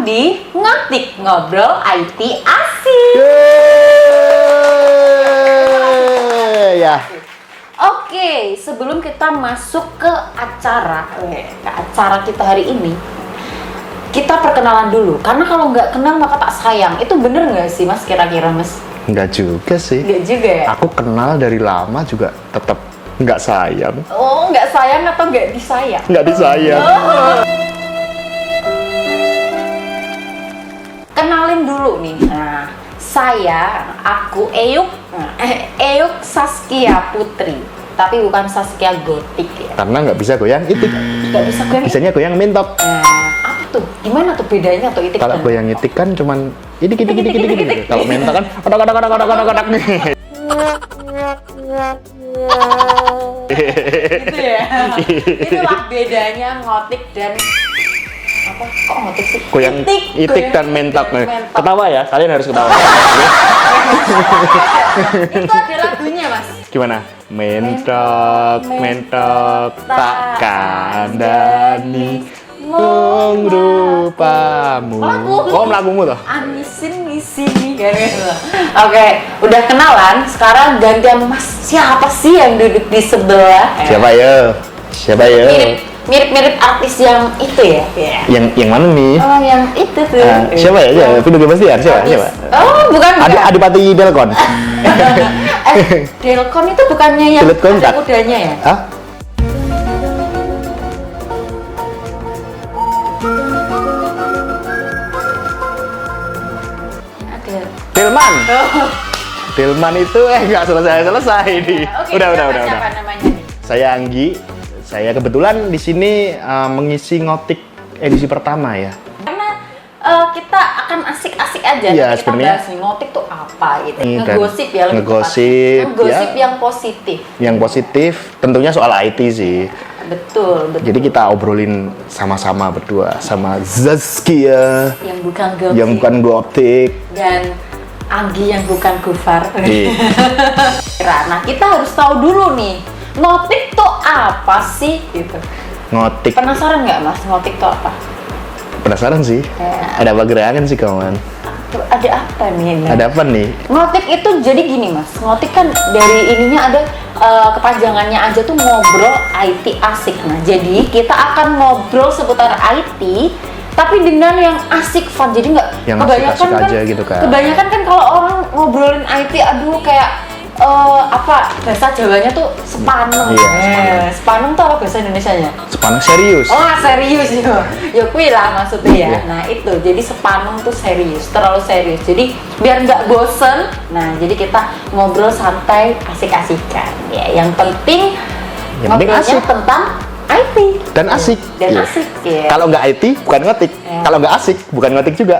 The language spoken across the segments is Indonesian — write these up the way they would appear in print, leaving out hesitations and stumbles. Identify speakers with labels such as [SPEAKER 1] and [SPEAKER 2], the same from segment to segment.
[SPEAKER 1] di Ngotik Ngobrol IT Asik.
[SPEAKER 2] Ya.
[SPEAKER 1] Oke, sebelum kita masuk ke acara kita hari ini, kita perkenalan dulu. Karena kalau nggak kenal maka tak sayang. Itu bener nggak sih Mas kira-kira Mas?
[SPEAKER 2] Nggak juga sih.
[SPEAKER 1] Nggak juga ya?
[SPEAKER 2] Aku kenal dari lama juga tetap nggak sayang.
[SPEAKER 1] Oh, nggak sayang atau nggak disayang?
[SPEAKER 2] Nggak disayang.
[SPEAKER 1] Oh. Kenalin dulu nih. Nah, aku Eyuk Saskia Putri. Tapi bukan Saskia Gotik ya.
[SPEAKER 2] Karena nggak bisa goyang itik.
[SPEAKER 1] Nggak bisa goyang.
[SPEAKER 2] Bisanya goyang mentok.
[SPEAKER 1] Apa tuh? Gimana tuh bedanya tuh itik?
[SPEAKER 2] Kalau goyang itik kan cuman itik. Kalau mentok kan odak.
[SPEAKER 1] Gitu ya. Itulah bedanya ngotik dan apa? Kok ngotik sih?
[SPEAKER 2] Goyang itik dan mentok. Ketawa ya, kalian harus ketawa.
[SPEAKER 1] Itu ada lagunya Mas.
[SPEAKER 2] Gimana? Mentok tak kandani rupamu. Oh, lagumu tuh.
[SPEAKER 1] Anisin di sini kan. Oke, udah kenalan. Sekarang gantian Mas. Siapa sih yang duduk di sebelah?
[SPEAKER 2] Siapa ya?
[SPEAKER 1] Mirip artis yang itu ya?
[SPEAKER 2] Yang mana nih?
[SPEAKER 1] Oh, yang itu tuh.
[SPEAKER 2] Siapa ya? Video Bastian siapa?
[SPEAKER 1] Oh, bukan.
[SPEAKER 2] Adipati Delkon.
[SPEAKER 1] Delkon itu bukannya yang ada kudanya ya?
[SPEAKER 2] Hah?
[SPEAKER 1] Ada.
[SPEAKER 2] Delman. Delman itu nggak selesai nih.
[SPEAKER 1] Oke,
[SPEAKER 2] Udah.
[SPEAKER 1] Siapa namanya nih?
[SPEAKER 2] Saya Anggi. Saya kebetulan di sini mengisi ngotik edisi pertama ya.
[SPEAKER 1] Karena kita akan asik-asik aja.
[SPEAKER 2] Iya,
[SPEAKER 1] kita
[SPEAKER 2] sebenarnya.
[SPEAKER 1] bahas nih, ngotik tuh apa gitu.
[SPEAKER 2] Iya,
[SPEAKER 1] Ngegosip ya.
[SPEAKER 2] ngegosip,
[SPEAKER 1] Ngegosip
[SPEAKER 2] ya.
[SPEAKER 1] yang positif.
[SPEAKER 2] Yang positif tentunya soal IT sih.
[SPEAKER 1] Betul.
[SPEAKER 2] Jadi kita obrolin sama-sama berdua sama Zaskia
[SPEAKER 1] Yang bukan gosip.
[SPEAKER 2] yang bukan gotik.
[SPEAKER 1] Dan Anggi yang bukan Gufar.
[SPEAKER 2] Iya.
[SPEAKER 1] Nah, kita harus tahu dulu nih, ngotik tuh apa sih gitu.
[SPEAKER 2] Ngotik.
[SPEAKER 1] Penasaran nggak Mas, ngotik tuh apa?
[SPEAKER 2] Penasaran sih.
[SPEAKER 1] Ya.
[SPEAKER 2] Ada apa gerakan sih kawan?
[SPEAKER 1] Tuh, ada apa nih?
[SPEAKER 2] Ada apa nih?
[SPEAKER 1] Ngotik itu jadi gini Mas, ngotik kan dari ininya ada kepanjangannya aja tuh ngobrol IT asik. Nah, jadi kita akan ngobrol seputar IT tapi dengan yang asik fun. Jadi nggak
[SPEAKER 2] Yang
[SPEAKER 1] kebanyakan
[SPEAKER 2] asik-asik
[SPEAKER 1] kan,
[SPEAKER 2] aja gitu kan.
[SPEAKER 1] Kebanyakan kan kalau orang ngobrolin IT, aduh kayak bahasa Jawanya tuh sepaneng.
[SPEAKER 2] Iya,
[SPEAKER 1] Sepaneng tuh apa bahasa Indonesianya?
[SPEAKER 2] Sepaneng serius.
[SPEAKER 1] Oh, serius yo. Ya kuwi lah maksudnya ya.
[SPEAKER 2] Iya.
[SPEAKER 1] Nah, itu. Jadi sepaneng tuh serius, terlalu serius. Jadi biar nggak bosen. Nah, jadi kita ngobrol santai, asik-asikan. Ya, yang penting ngobrolnya
[SPEAKER 2] asik.
[SPEAKER 1] tentang IT
[SPEAKER 2] Dan asik.
[SPEAKER 1] Dan
[SPEAKER 2] Iya.
[SPEAKER 1] asik ya.
[SPEAKER 2] Kalau nggak IT bukan ngotik.
[SPEAKER 1] Iya.
[SPEAKER 2] Kalau nggak asik bukan ngotik juga.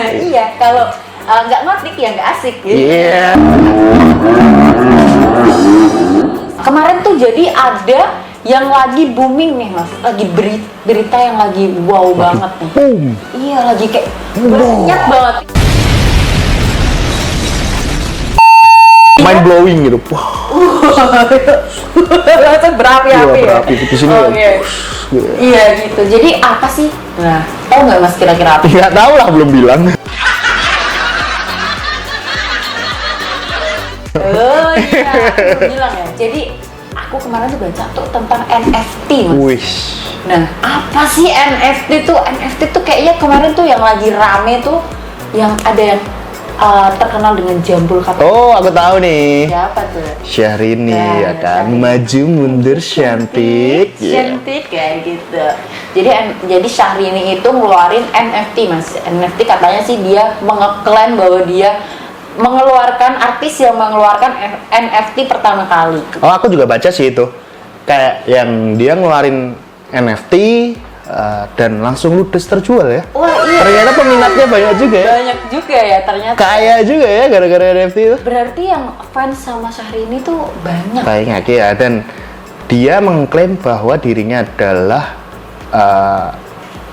[SPEAKER 1] Iya, kalau nggak ngotik ya nggak asik gitu.
[SPEAKER 2] Iya.
[SPEAKER 1] Kemarin tuh jadi ada yang lagi booming nih Mas, lagi berita yang lagi wow banget nih.
[SPEAKER 2] Boom.
[SPEAKER 1] Iya, lagi kayak banyak banget.
[SPEAKER 2] Mind blowing gitu. Wah.
[SPEAKER 1] Langsung berapi-api ya.
[SPEAKER 2] Berapi di sini.
[SPEAKER 1] Oh,
[SPEAKER 2] Ya.
[SPEAKER 1] iya. Iya gitu. Jadi apa sih? Nah, tahu nggak Mas kira-kira apa?
[SPEAKER 2] Nggak tahu lah, belum bilang.
[SPEAKER 1] Oh iya, aku bilang ya. Jadi aku kemarin tuh baca tuh tentang NFT Mas.
[SPEAKER 2] Wih.
[SPEAKER 1] Nah, apa sih NFT tuh? NFT tuh kayaknya kemarin tuh yang lagi rame tuh, yang ada yang terkenal dengan jambul kata.
[SPEAKER 2] Oh, aku tahu nih.
[SPEAKER 1] Siapa tuh?
[SPEAKER 2] Syahrini
[SPEAKER 1] Nah,
[SPEAKER 2] ya kan,
[SPEAKER 1] Syahrini.
[SPEAKER 2] maju mundur cantik. Iya.
[SPEAKER 1] Cantik kayak gitu. Jadi Syahrini itu ngeluarin NFT Mas. NFT katanya sih dia mengeklaim bahwa dia mengeluarkan artis yang mengeluarkan NFT pertama kali.
[SPEAKER 2] Oh, aku juga baca sih itu. Kayak yang dia ngeluarin NFT dan langsung ludes terjual ya.
[SPEAKER 1] Wah iya.
[SPEAKER 2] Ternyata peminatnya banyak juga ya.
[SPEAKER 1] Banyak juga ya ternyata.
[SPEAKER 2] Kaya juga ya gara-gara NFT itu.
[SPEAKER 1] Berarti yang fans sama Syahrini tuh banyak.
[SPEAKER 2] Banyak ya, dan dia mengklaim bahwa dirinya adalah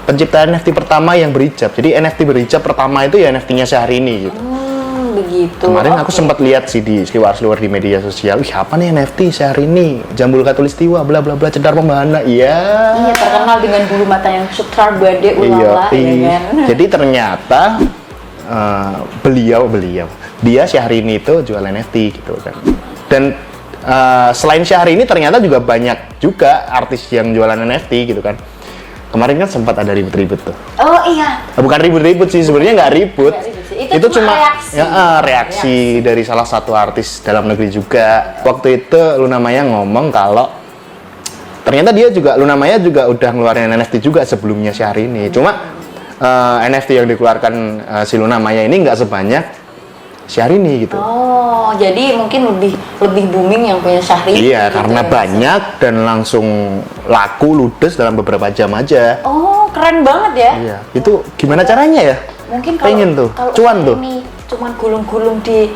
[SPEAKER 2] pencipta NFT pertama yang berhijab. Jadi NFT berhijab pertama itu ya NFT-nya Syahrini gitu.
[SPEAKER 1] begitu.
[SPEAKER 2] Kemarin aku
[SPEAKER 1] Oke.
[SPEAKER 2] sempat lihat sih di seliwar-seliwar di media sosial. Wih, apa nih NFT sehari ini? Jambul Katulistiwa, bla bla bla, Cedar Pembahana. Iya.
[SPEAKER 1] Iya, terkenal dengan bulu mata yang cetar bade ulala, ya kan?
[SPEAKER 2] Jadi ternyata beliau dia Syahrini itu jual NFT gitu kan. Dan selain Syahrini ternyata juga banyak juga artis yang jualan NFT gitu kan. Kemarin kan sempat ada ribut-ribut tuh.
[SPEAKER 1] Oh iya.
[SPEAKER 2] Bukan ribut-ribut sih, sebenarnya nggak ribut.
[SPEAKER 1] Nggak ribut sih.
[SPEAKER 2] Itu
[SPEAKER 1] Itu
[SPEAKER 2] cuma
[SPEAKER 1] cuma reaksi.
[SPEAKER 2] reaksi dari salah satu artis dalam negeri juga. Waktu itu Luna Maya ngomong kalau ternyata Luna Maya juga udah ngeluarin NFT juga sebelumnya Syahrini. Cuma NFT yang dikeluarkan si Luna Maya ini nggak sebanyak Syahrini gitu.
[SPEAKER 1] Oh, jadi mungkin lebih booming yang punya Syahrini.
[SPEAKER 2] Iya,
[SPEAKER 1] gitu
[SPEAKER 2] karena
[SPEAKER 1] ya, Mas?
[SPEAKER 2] banyak dan langsung laku ludes dalam beberapa jam aja.
[SPEAKER 1] Oh, keren banget ya.
[SPEAKER 2] Iya, itu gimana caranya ya?
[SPEAKER 1] Mungkin
[SPEAKER 2] Pengen tuh,
[SPEAKER 1] kalau
[SPEAKER 2] cuan tuh.
[SPEAKER 1] ini cuman gulung-gulung di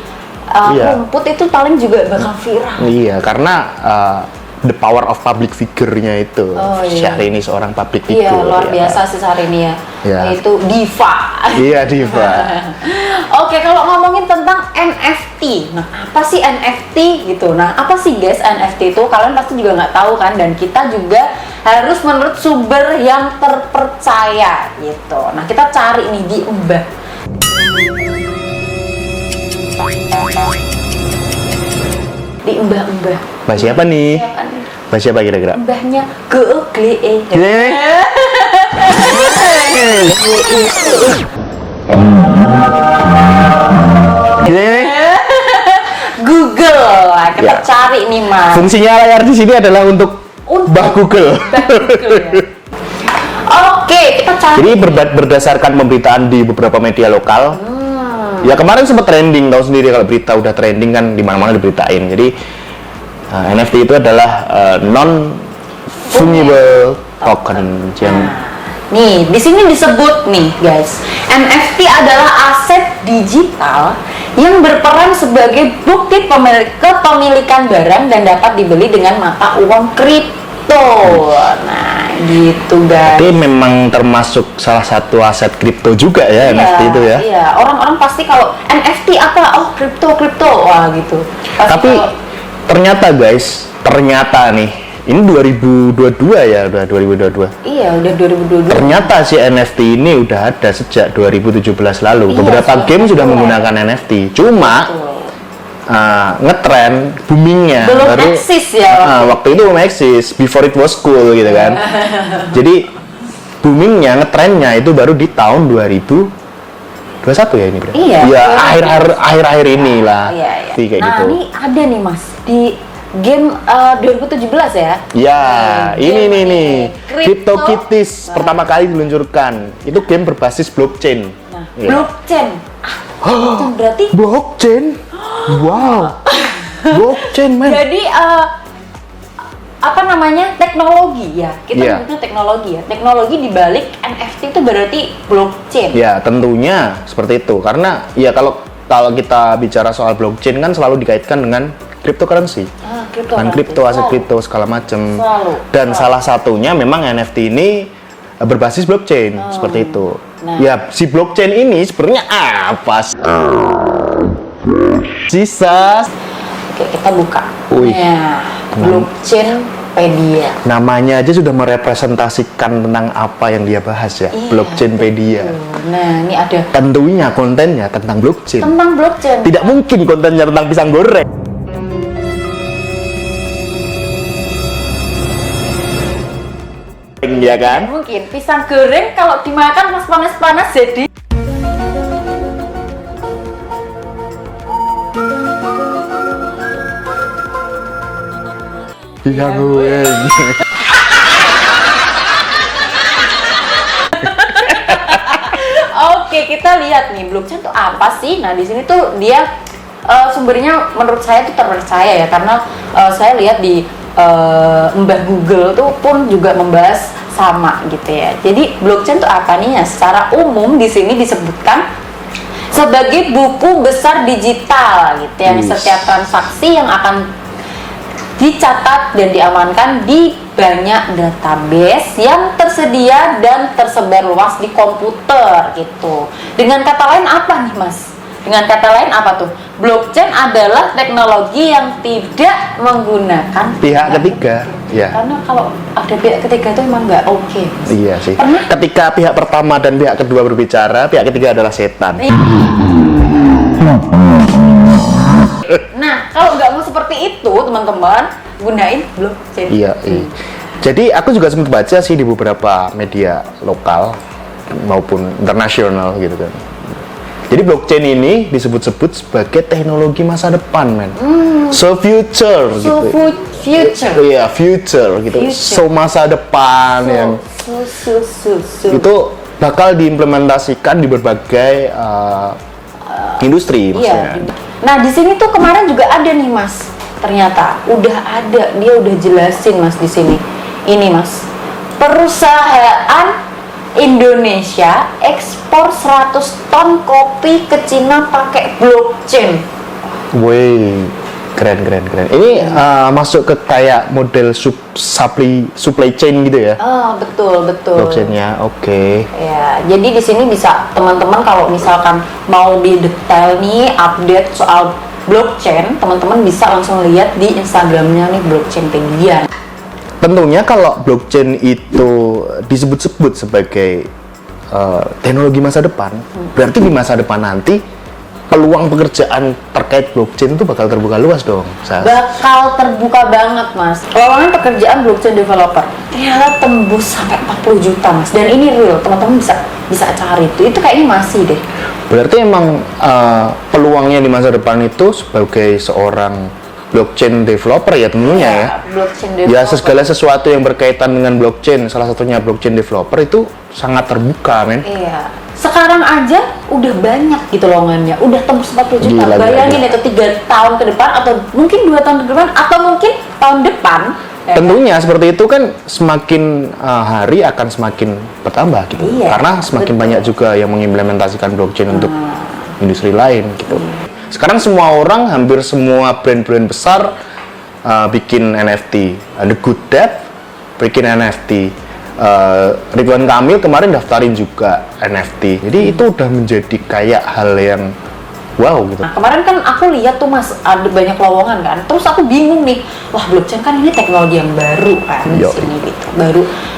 [SPEAKER 2] Iya.
[SPEAKER 1] rumput itu paling juga bakal viral.
[SPEAKER 2] Iya, karena the power of public figure-nya itu.
[SPEAKER 1] Oh, iya.
[SPEAKER 2] Syahrini seorang public figure.
[SPEAKER 1] Iya, luar
[SPEAKER 2] ya.
[SPEAKER 1] biasa sih Syahrini ya.
[SPEAKER 2] Iya.
[SPEAKER 1] Itu diva.
[SPEAKER 2] Iya, diva.
[SPEAKER 1] Oke, kalau ngomongin tentang NFT, nah apa sih NFT gitu? Nah, apa sih guys NFT itu? Kalian pasti juga nggak tahu kan? Dan kita juga harus menurut sumber yang terpercaya gitu. Nah, kita cari nih di Mbah. Di Mbah-mbah.
[SPEAKER 2] Mbak siapa nih?
[SPEAKER 1] Ya kan?
[SPEAKER 2] Mbak siapa kira-kira?
[SPEAKER 1] Mbahnya Google. Google. Nah, kita
[SPEAKER 2] Ya.
[SPEAKER 1] cari nih Mas.
[SPEAKER 2] Fungsinya layar di sini adalah untuk Mbah Google.
[SPEAKER 1] Mbah Google ya. Oke, kita cari.
[SPEAKER 2] Jadi berdasarkan pemberitaan di beberapa media lokal, ya kemarin sempat trending, tahu sendiri kalau berita udah trending kan di mana-mana diberitain. Jadi NFT itu adalah non fungible token yang
[SPEAKER 1] Nih, di sini disebut nih, guys. NFT adalah aset digital yang berperan sebagai bukti kepemilikan barang dan dapat dibeli dengan mata uang kripto. Nah, gitu, guys.
[SPEAKER 2] Jadi memang termasuk salah satu aset kripto juga ya, NFT itu ya.
[SPEAKER 1] Iya, orang-orang pasti kalau NFT apa? Oh, kripto. Wah, gitu. Pasti
[SPEAKER 2] Tapi
[SPEAKER 1] kalau-
[SPEAKER 2] ternyata guys, nih, ini 2022 ya, udah 2022.
[SPEAKER 1] iya, udah 2022.
[SPEAKER 2] Ternyata si NFT ini udah ada sejak 2017 lalu.
[SPEAKER 1] Iya,
[SPEAKER 2] Beberapa
[SPEAKER 1] sudah
[SPEAKER 2] game sudah
[SPEAKER 1] populer.
[SPEAKER 2] menggunakan NFT. Cuma
[SPEAKER 1] Betul.
[SPEAKER 2] ngetren boomingnya
[SPEAKER 1] Belum eksis ya
[SPEAKER 2] waktu itu belum eksis, before it was cool gitu kan. Jadi boomingnya, ngetrennya itu baru di tahun 2021 ya ini berarti.
[SPEAKER 1] Iya,
[SPEAKER 2] Ya,
[SPEAKER 1] 2021.
[SPEAKER 2] akhir-akhir inilah.
[SPEAKER 1] Iya.
[SPEAKER 2] Jadi kayak
[SPEAKER 1] Nah,
[SPEAKER 2] gitu.
[SPEAKER 1] ini ada nih Mas di game 2017 ya.
[SPEAKER 2] Ya,
[SPEAKER 1] Game
[SPEAKER 2] ini nih.
[SPEAKER 1] Crypto
[SPEAKER 2] CryptoKitties pertama kali diluncurkan. Itu game berbasis blockchain.
[SPEAKER 1] Nah,
[SPEAKER 2] Iya.
[SPEAKER 1] blockchain. Blockchain berarti
[SPEAKER 2] Blockchain? Wow. Blockchain, man.
[SPEAKER 1] jadi apa namanya? Teknologi ya. Kita
[SPEAKER 2] Iya.
[SPEAKER 1] nyebutnya teknologi ya. Teknologi di balik NFT itu berarti blockchain.
[SPEAKER 2] Ya, tentunya seperti itu. Karena ya kalau kita bicara soal blockchain kan selalu dikaitkan dengan cryptocurrency.
[SPEAKER 1] Kripto.
[SPEAKER 2] Dengan kripto, aset
[SPEAKER 1] Selalu.
[SPEAKER 2] kripto segala macam.
[SPEAKER 1] Selalu.
[SPEAKER 2] Dan salah satunya memang NFT ini berbasis blockchain seperti itu.
[SPEAKER 1] Nah.
[SPEAKER 2] Ya, si blockchain ini sebenarnya apa sih? Sisa
[SPEAKER 1] Oke, kita buka.
[SPEAKER 2] Wih.
[SPEAKER 1] Nah, Blockchainpedia.
[SPEAKER 2] namanya aja sudah merepresentasikan tentang apa yang dia bahas ya,
[SPEAKER 1] Iya,
[SPEAKER 2] Blockchainpedia.
[SPEAKER 1] betul. Nah, ini ada
[SPEAKER 2] Tentunya kontennya tentang blockchain.
[SPEAKER 1] tentang blockchain.
[SPEAKER 2] Tidak mungkin kontennya tentang pisang goreng. Ya kan?
[SPEAKER 1] Mungkin pisang goreng kalau dimakan pas panas-panas jadi
[SPEAKER 2] Pisang goreng.
[SPEAKER 1] Oke, kita lihat nih blockchain itu apa sih? Nah, di sini tuh dia sumbernya menurut saya tuh terpercaya ya karena saya lihat di Mbah Google tuh pun juga membahas sama gitu ya. Jadi blockchain tuh apa nih ya? Secara umum di sini disebutkan sebagai buku besar digital gitu yang
[SPEAKER 2] Yes.
[SPEAKER 1] setiap transaksi yang akan dicatat dan diamankan di banyak database yang tersedia dan tersebar luas di komputer gitu. Dengan kata lain apa nih Mas? Dengan kata lain apa tuh? Blockchain adalah teknologi yang tidak menggunakan
[SPEAKER 2] Pihak ketiga, ya.
[SPEAKER 1] Karena kalau ada pihak ketiga itu emang nggak oke.
[SPEAKER 2] Iya sih.
[SPEAKER 1] Pernah?
[SPEAKER 2] Ketika pihak pertama dan pihak kedua berbicara, pihak ketiga adalah setan.
[SPEAKER 1] Nah, kalau nggak mau seperti itu, teman-teman, gunain blockchain.
[SPEAKER 2] Iya. Jadi aku juga sempat baca sih di beberapa media lokal maupun internasional gitu kan. Jadi blockchain ini disebut-sebut sebagai teknologi masa depan, men. So future
[SPEAKER 1] So
[SPEAKER 2] gitu.
[SPEAKER 1] future.
[SPEAKER 2] Iya, future gitu.
[SPEAKER 1] Future.
[SPEAKER 2] So masa depan yang
[SPEAKER 1] So.
[SPEAKER 2] itu bakal diimplementasikan di berbagai industri
[SPEAKER 1] Iya.
[SPEAKER 2] maksudnya.
[SPEAKER 1] Nah, di sini tuh kemarin juga ada nih, Mas. Ternyata udah ada, dia udah jelasin, Mas, di sini. Ini, Mas. Perusahaan Indonesia ekspor 100 ton kopi ke Cina pakai blockchain.
[SPEAKER 2] Wih, keren. Ini masuk ke kayak model supply chain gitu ya?
[SPEAKER 1] Oh, betul.
[SPEAKER 2] Blockchainnya, oke.
[SPEAKER 1] Ya, jadi di sini bisa teman-teman kalau misalkan mau di detail nih update soal blockchain, teman-teman bisa langsung lihat di Instagramnya nih Blockchainpedia.
[SPEAKER 2] Tentunya kalau blockchain itu disebut-sebut sebagai teknologi masa depan, berarti di masa depan nanti peluang pekerjaan terkait blockchain itu bakal terbuka luas dong, Sas.
[SPEAKER 1] Bakal terbuka banget, Mas. Lowongan pekerjaan blockchain developer ternyata tembus sampai 40 juta, Mas. Dan ini real, teman-teman bisa cari itu. Itu kayaknya masih deh.
[SPEAKER 2] Berarti emang peluangnya di masa depan itu sebagai seorang blockchain developer ya tentunya ya.
[SPEAKER 1] Blockchain
[SPEAKER 2] Ya
[SPEAKER 1] developer.
[SPEAKER 2] segala sesuatu yang berkaitan dengan blockchain, salah satunya blockchain developer itu sangat terbuka, men.
[SPEAKER 1] Iya. Sekarang aja udah banyak gitu lowongannya. Udah tembus 40 juta.
[SPEAKER 2] Gila.
[SPEAKER 1] Bayangin itu 3 tahun ke depan atau mungkin 2 tahun ke depan atau mungkin tahun depan. Ya kan?
[SPEAKER 2] Tentunya seperti itu kan semakin hari akan semakin bertambah gitu.
[SPEAKER 1] Iya,
[SPEAKER 2] Karena semakin
[SPEAKER 1] betul.
[SPEAKER 2] banyak juga yang mengimplementasikan blockchain untuk industri lain gitu. Sekarang semua orang, hampir semua brand-brand besar bikin NFT. The Good Debt bikin NFT. Ridwan Kamil kemarin daftarin juga NFT. Jadi itu udah menjadi kayak hal yang wow gitu.
[SPEAKER 1] Nah, kemarin kan aku lihat tuh, Mas, ada banyak lowongan kan. Terus aku bingung nih. Wah, blockchain kan ini teknologi yang baru kan di
[SPEAKER 2] Yo.
[SPEAKER 1] sini gitu.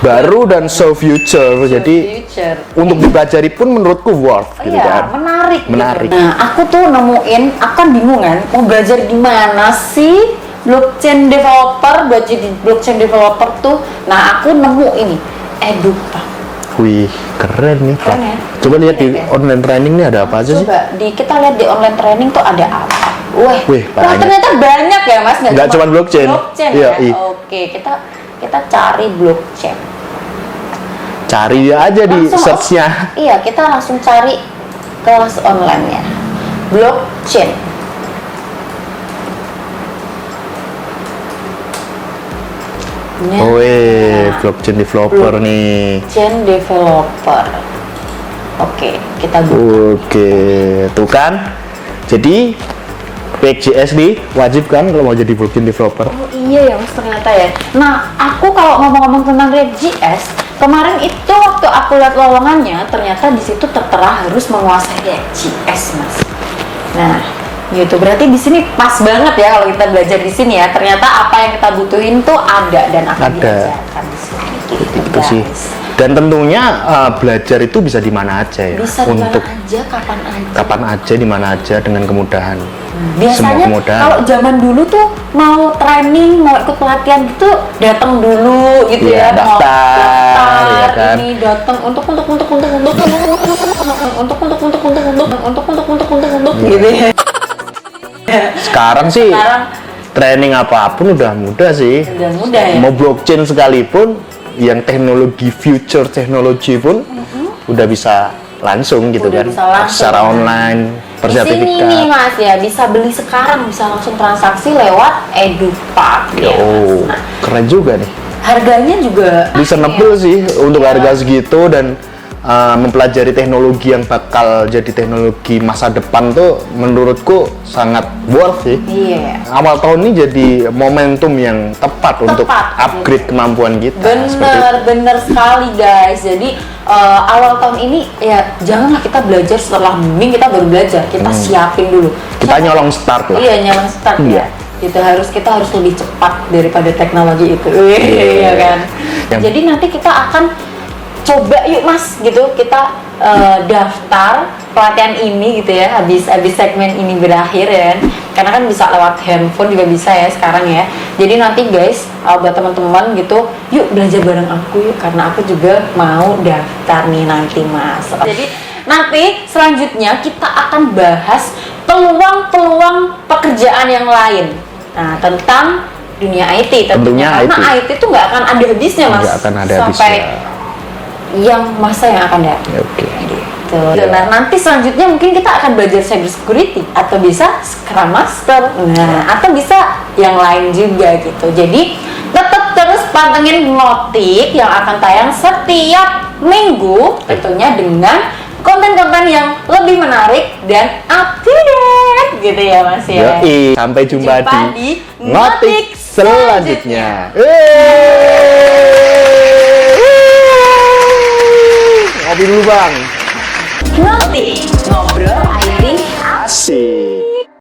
[SPEAKER 2] Baru dan so future. Jadi
[SPEAKER 1] future.
[SPEAKER 2] untuk dipelajari pun menurutku worth gitu
[SPEAKER 1] Iya,
[SPEAKER 2] kan.
[SPEAKER 1] menarik.
[SPEAKER 2] Menarik.
[SPEAKER 1] Gitu. Nah, aku tuh nemuin, aku kan bingung kan, mau belajar gimana sih blockchain developer, buat jadi blockchain developer tuh. Nah, aku nemu ini, Edupa.
[SPEAKER 2] Wih, keren nih, Pak.
[SPEAKER 1] Keren ya?
[SPEAKER 2] Coba lihat di
[SPEAKER 1] Keren ya?
[SPEAKER 2] online training nih ada apa aja sih?
[SPEAKER 1] Coba kita lihat di online training tuh ada apa. Wah,
[SPEAKER 2] Wih, banyak.
[SPEAKER 1] ternyata banyak ya, Mas.
[SPEAKER 2] Nggak cuma blockchain.
[SPEAKER 1] Blockchain
[SPEAKER 2] Iya,
[SPEAKER 1] ya.
[SPEAKER 2] iya.
[SPEAKER 1] Oke, kita cari blockchain.
[SPEAKER 2] Cari aja di
[SPEAKER 1] Langsung,
[SPEAKER 2] search-nya.
[SPEAKER 1] Iya, kita langsung cari kelas online-nya. Blockchain. Nah,
[SPEAKER 2] Wih, blockchain developer nih.
[SPEAKER 1] blockchain developer. Oke, kita buka.
[SPEAKER 2] Oke, tuh kan. Jadi PXJS nih wajib kan kalau mau jadi blockchain developer.
[SPEAKER 1] Oh iya ya, Mas, ternyata ya. Nah, aku kalau ngomong-ngomong tentang React.js, kemarin itu waktu aku lihat lowongannya, ternyata di situ tertera harus menguasai React.js, Mas. Nah, gitu. Berarti di sini pas banget ya kalau kita belajar di sini ya. Ternyata apa yang kita butuhin tuh ada dan akan
[SPEAKER 2] Ada.
[SPEAKER 1] diajarkan di sini.
[SPEAKER 2] Gitu sih.
[SPEAKER 1] guys.
[SPEAKER 2] Dan tentunya belajar itu bisa di mana aja ya.
[SPEAKER 1] Bisa di mana
[SPEAKER 2] Untuk
[SPEAKER 1] aja, kapan aja.
[SPEAKER 2] kapan aja, di mana aja dengan kemudahan.
[SPEAKER 1] Biasanya
[SPEAKER 2] Semua kemudahan.
[SPEAKER 1] kalau zaman dulu tuh mau training, mau ikut pelatihan gitu, datang dulu gitu
[SPEAKER 2] Iya,
[SPEAKER 1] ya, mau
[SPEAKER 2] daftar, ya kan?
[SPEAKER 1] ini datang untuk gitu ya.
[SPEAKER 2] Sekarang sih
[SPEAKER 1] Sekarang
[SPEAKER 2] training apapun udah mudah sih.
[SPEAKER 1] udah mudah ya.
[SPEAKER 2] Mau blockchain sekalipun, yang teknologi future teknologi pun udah bisa langsung gitu
[SPEAKER 1] Udah
[SPEAKER 2] kan,
[SPEAKER 1] bisa langsung,
[SPEAKER 2] secara
[SPEAKER 1] kan?
[SPEAKER 2] online,
[SPEAKER 1] Di sini nih
[SPEAKER 2] bersertifikat.
[SPEAKER 1] Mas ya, bisa beli sekarang, bisa langsung transaksi lewat Edupa. Ya,
[SPEAKER 2] Oh,
[SPEAKER 1] Mas. Nah,
[SPEAKER 2] keren juga nih.
[SPEAKER 1] harganya juga
[SPEAKER 2] Reasonable sih untuk harga segitu dan mempelajari teknologi yang bakal jadi teknologi masa depan tuh menurutku sangat worth sih.
[SPEAKER 1] Iya.
[SPEAKER 2] Awal tahun ini jadi momentum yang tepat untuk upgrade kemampuan kita.
[SPEAKER 1] Bener sekali guys. Jadi awal tahun ini ya janganlah kita belajar setelah booming kita baru belajar. Kita siapin dulu.
[SPEAKER 2] Kita nyolong start lah.
[SPEAKER 1] Iya, nyolong start ya. Kita harus lebih cepat daripada teknologi itu. Iya kan. Jadi nanti kita akan coba yuk mas gitu, kita daftar pelatihan ini gitu ya, habis segmen ini berakhir ya, karena kan bisa lewat handphone juga bisa ya sekarang ya. Jadi nanti guys, buat teman-teman gitu, yuk belajar bareng aku yuk, karena aku juga mau daftar nih nanti mas. Jadi nanti selanjutnya kita akan bahas peluang-peluang pekerjaan yang lain. Nah, tentang dunia IT tentunya, karena IT itu nggak akan ada habisnya mas,
[SPEAKER 2] nggak akan ada
[SPEAKER 1] sampai
[SPEAKER 2] habisnya.
[SPEAKER 1] Yang masa yang akan datang.
[SPEAKER 2] Oke.
[SPEAKER 1] Gitu. Nah, nanti selanjutnya mungkin kita akan belajar cyber security atau bisa Scrum Master. Nah, atau bisa yang lain juga gitu. Jadi, tetap terus pantengin Ngotik yang akan tayang setiap minggu tentunya dengan konten-konten yang lebih menarik dan up to date gitu ya Mas ya.
[SPEAKER 2] Yoi. Sampai jumpa di Ngotik selanjutnya. Ngopi dulu bang.
[SPEAKER 1] Ngotik, ngobrol IT
[SPEAKER 2] Asik.